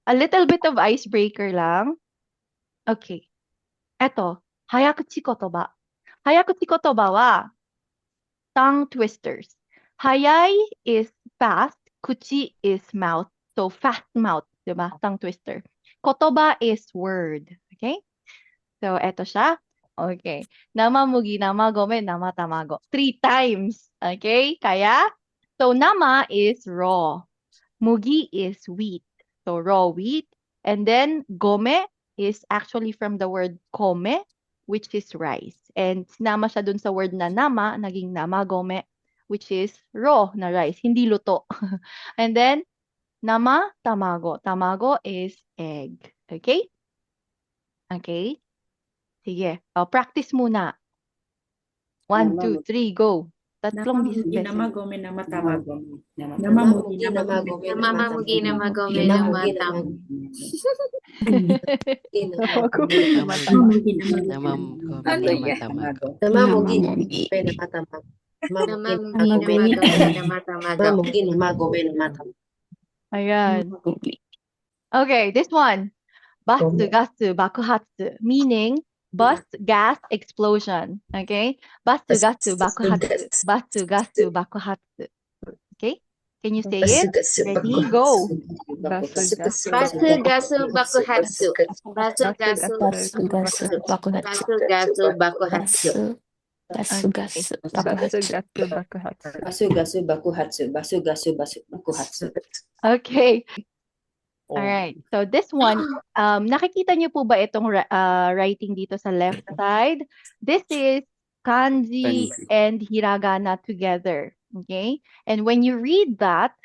A little bit of icebreaker lang. Okay. Eto, hayakuchi kotoba. Hayakuchi kotoba wa tongue twisters. Hayai is fast, kuchi is mouth. So fast mouth, 'di ba? Tongue twister. Kotoba is word. Okay? So eto siya. Okay. Nama mugi, nama gome, nama tamago. 3 times. Okay? Kaya? So nama is raw. Mugi is wheat. So raw wheat. And then gome is actually from the word kome, which is rice. And sinama siya dun sa word na nama, naging nama gome, which is raw na rice, hindi luto. And then nama tamago. Tamago is egg. Okay? Okay? Sige. Practice muna. 1, 2, 3, go. Tatlong beses. Namagome, namatamago. Namamugi, namagome, Namamugi, namagome, Namamugi, namatam. Namamugi, Namamugi, namagome, namagome, namatamago. namatam. Ayan. Okay, this one. Basu, gasu, bakuhatsu, meaning bust, gas, explosion. Okay? Basu, gasu, bakuhatsu. Basu, gasu, bakuhatsu. Okay? Can you say it? Ready? Go. Basu, gasu, bakuhatsu. Basu, gasu, bakuhatsu. Bakuhatsu. Okay. All right. So this one, nakikita niyo po ba itong writing dito sa left side? This is kanji and hiragana together. Okay? And when you read that,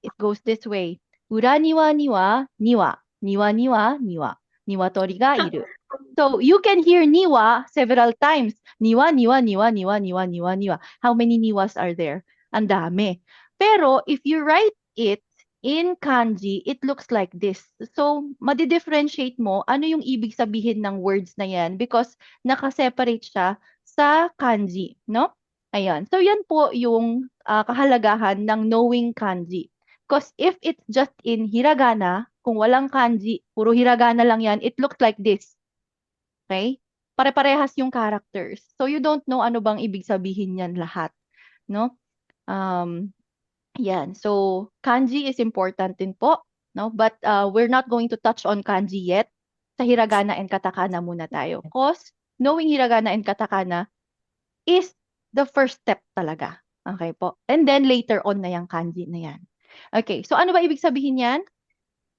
it goes this way. Ura niwa niwa niwa. Niwa niwa niwa. Niwatori ga iru. So you can hear niwa several times. Niwa, niwa, niwa, niwa, niwa, niwa, niwa. How many niwas are there? Ang dami. Pero if you write it in kanji, it looks like this. So, madi-differentiate mo ano yung ibig sabihin ng words na yan because nakaseparate siya sa kanji, no? Ayan. So, yan po yung kahalagahan ng knowing kanji. Because if it's just in hiragana, kung walang kanji, puro hiragana lang yan, it looks like this. Okay? Pare-parehas yung characters. So, you don't know ano bang ibig sabihin yan lahat, no? Yan. So, kanji is important din po, no? But we're not going to touch on kanji yet. Sa hiragana and katakana muna tayo. Because knowing hiragana and katakana is the first step talaga. Okay po. And then later on na yung kanji na yan. Okay. So, ano ba ibig sabihin yan?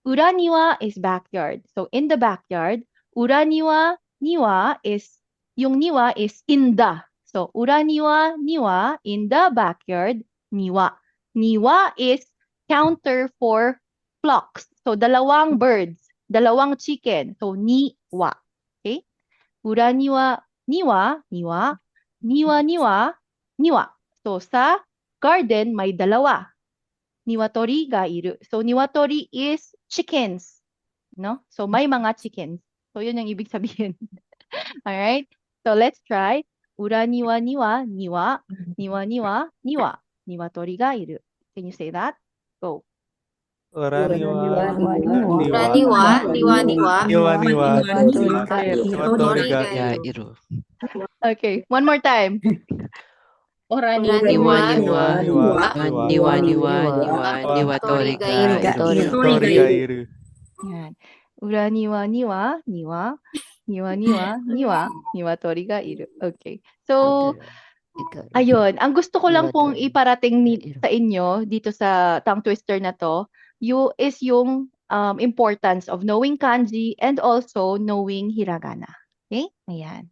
Uraniwa is backyard. So, in the backyard, uraniwa, niwa is, yung niwa is in the. So, uraniwa, niwa, in the backyard, niwa. Niwa is counter for flocks. So, dalawang birds, dalawang chicken. So, niwa. Okay? Uraniwa, niwa, niwa. Niwa, niwa, niwa. So, sa garden, may dalawa. Niwatori ga iru. So, niwatori is chickens. No? So, may mga chickens. So, yun yung ibig sabihin. Alright? So, let's try. Ura niwa niwa, niwa, niwa niwa, niwa. Niwatori ga iru. Can you say that? Go. Niwa, niwa. Okay, one more time. Niwatori ga iru. Yan. Ura niwa niwa, niwa, niwa niwa, niwa, niwatori ga iru. Okay. So, ayun. Ang gusto ko lang pong iparating sa inyo dito sa tongue twister na to, is yung importance of knowing kanji and also knowing hiragana. Okay? Ayan.